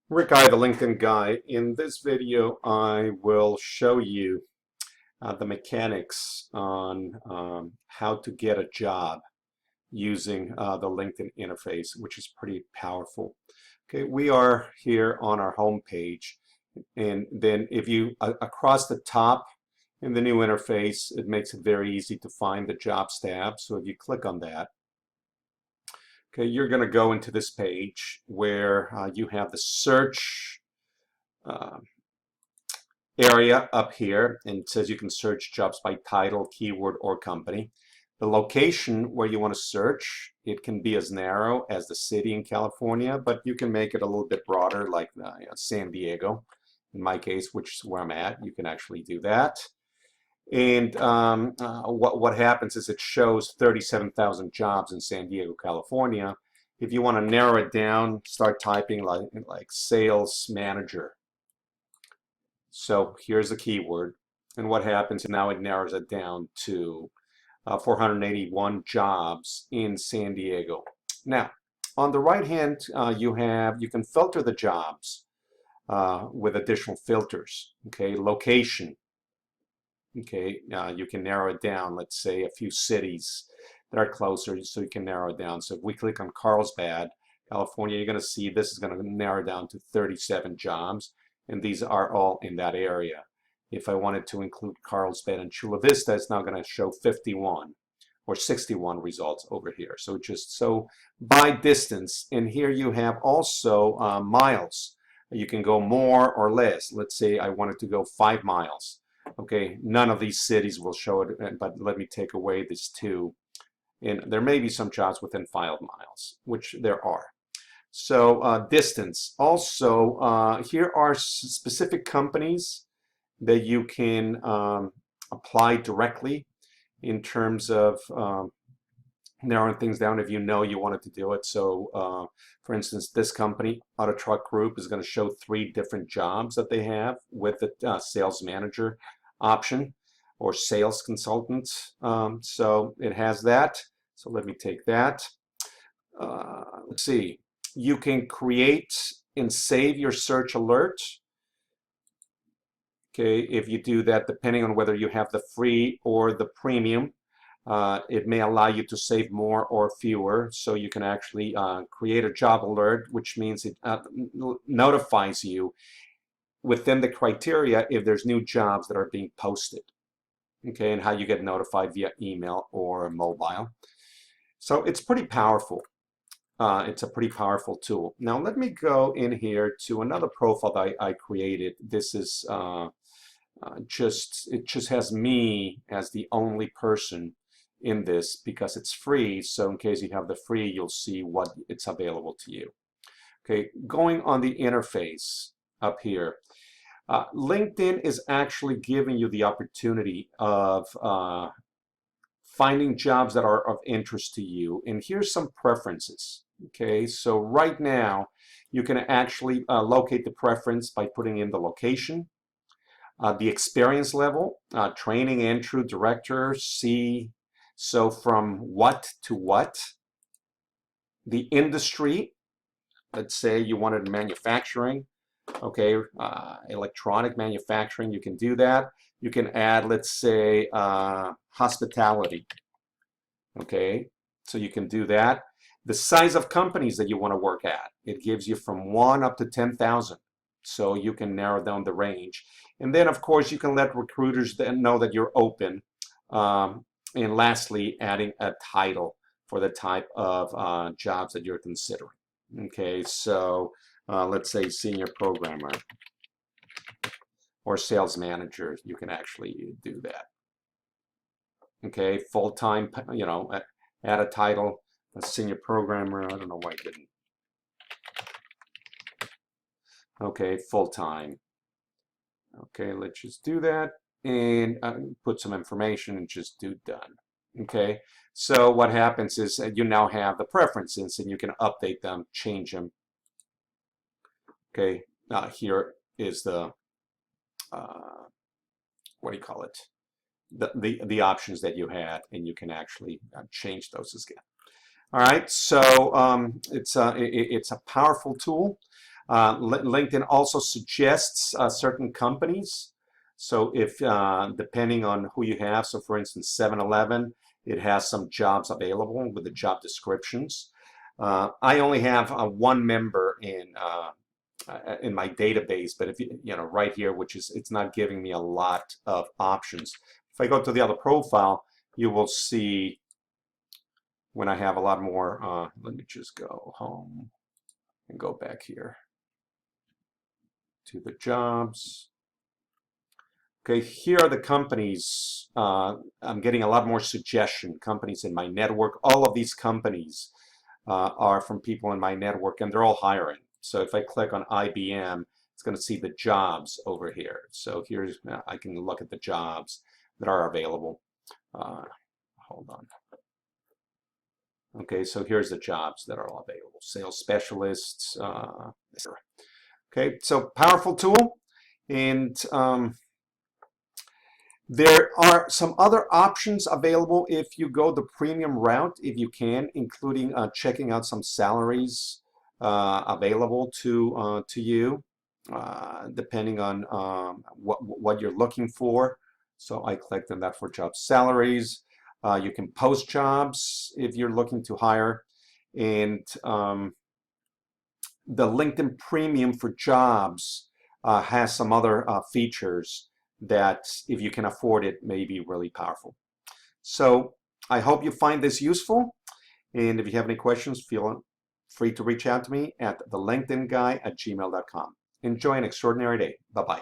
Rick I, the LinkedIn Guy. In this video, I will show you the mechanics on how to get a job using the LinkedIn interface, which is pretty powerful. Okay, we are here on our home page, and then if you across the top in the new interface, it makes it very easy to find the Jobs tab. So if you click on that, okay, you're going to go into this page where you have the search uh, area up here, and it says you can search jobs by title, keyword, or company. The location where you want to search, it can be as narrow as the city in California, but you can make it a little bit broader, like San Diego. In my case, which is where I'm at, you can actually do that. And what happens is it shows 37,000 jobs in San Diego, California. If you want to narrow it down, start typing like sales manager. So here's the keyword, and what happens now, it narrows it down to 481 jobs in San Diego. Now, on the right hand, you can filter the jobs with additional filters. Okay, location. Okay, you can narrow it down. Let's say a few cities that are closer, so you can narrow it down. So if we click on Carlsbad, California, you're going to see this is going to narrow down to 37 jobs, and these are all in that area. If I wanted to include Carlsbad and Chula Vista, it's now going to show 51 or 61 results over here. So just so by distance, and here you have also miles. You can go more or less. Let's say I wanted to go 5 miles. Okay, none of these cities will show it, but let me take away this 2. And there may be some jobs within 5 miles, which there are. So distance. Also, here are specific companies that you can apply directly in terms of narrowing things down if you know you wanted to do it. So for instance, this company, Auto Truck Group, is going to show 3 different jobs that they have with the sales manager option or sales consultant. So it has that. So let me take that. Let's see. You can create and save your search alert. Okay, if you do that, depending on whether you have the free or the premium, it may allow you to save more or fewer. So you can actually create a job alert, which means it notifies you within the criteria if there's new jobs that are being posted. Okay, and how you get notified via email or mobile. So it's pretty powerful. It's a pretty powerful tool. Now let me go in here to another profile that I created. This is it just has me as the only person in this because it's free. So in case you have the free, you'll see what it's available to you. Okay, going on the interface up here. LinkedIn is actually giving you the opportunity of finding jobs that are of interest to you. And here's some preferences. Okay, so right now you can actually locate the preference by putting in the location, the experience level, training, entry, director, C, so from what to what, the industry, let's say you wanted manufacturing, okay, electronic manufacturing, you can do that. You can add, let's say, hospitality, okay, so you can do that. The size of companies that you want to work at, it gives you from 1 up to 10,000. So you can narrow down the range. And then, of course, you can let recruiters know that you're open. And lastly, adding a title for the type of jobs that you're considering. Okay, so let's say senior programmer or sales manager, you can actually do that. Okay, full-time, add a title. A senior programmer, I don't know why I didn't. Okay, full-time. Okay, let's just do that and put some information and just do done. Okay, so what happens is you now have the preferences and you can update them, change them. Okay, here is the, what do you call it? The options that you had, and you can actually change those again. All right, so it's a powerful tool. LinkedIn also suggests certain companies. So if, depending on who you have, so for instance, 7-Eleven, it has some jobs available with the job descriptions. I only have one member in my database, but if you know, right here, which is, it's not giving me a lot of options. If I go to the other profile, you will see when I have a lot more. Let me just go home and go back here to the jobs. Okay, here are the companies. I'm getting a lot more suggestion companies in my network. All of these companies are from people in my network, and they're all hiring. So if I click on IBM, it's going to see the jobs over here. So here's, I can look at the jobs that are available. Hold on. Okay, so here's the jobs that are all available. Sales specialists. Okay, so powerful tool. And there are some other options available if you go the premium route, if you can, including checking out some salaries available to you, depending on what you're looking for. So I clicked on that for job salaries. You can post jobs if you're looking to hire, and the LinkedIn Premium for Jobs has some other features that, if you can afford it, may be really powerful. So I hope you find this useful, and if you have any questions, feel free to reach out to me at thelinkedinguy@gmail.com. Enjoy an extraordinary day. Bye-bye.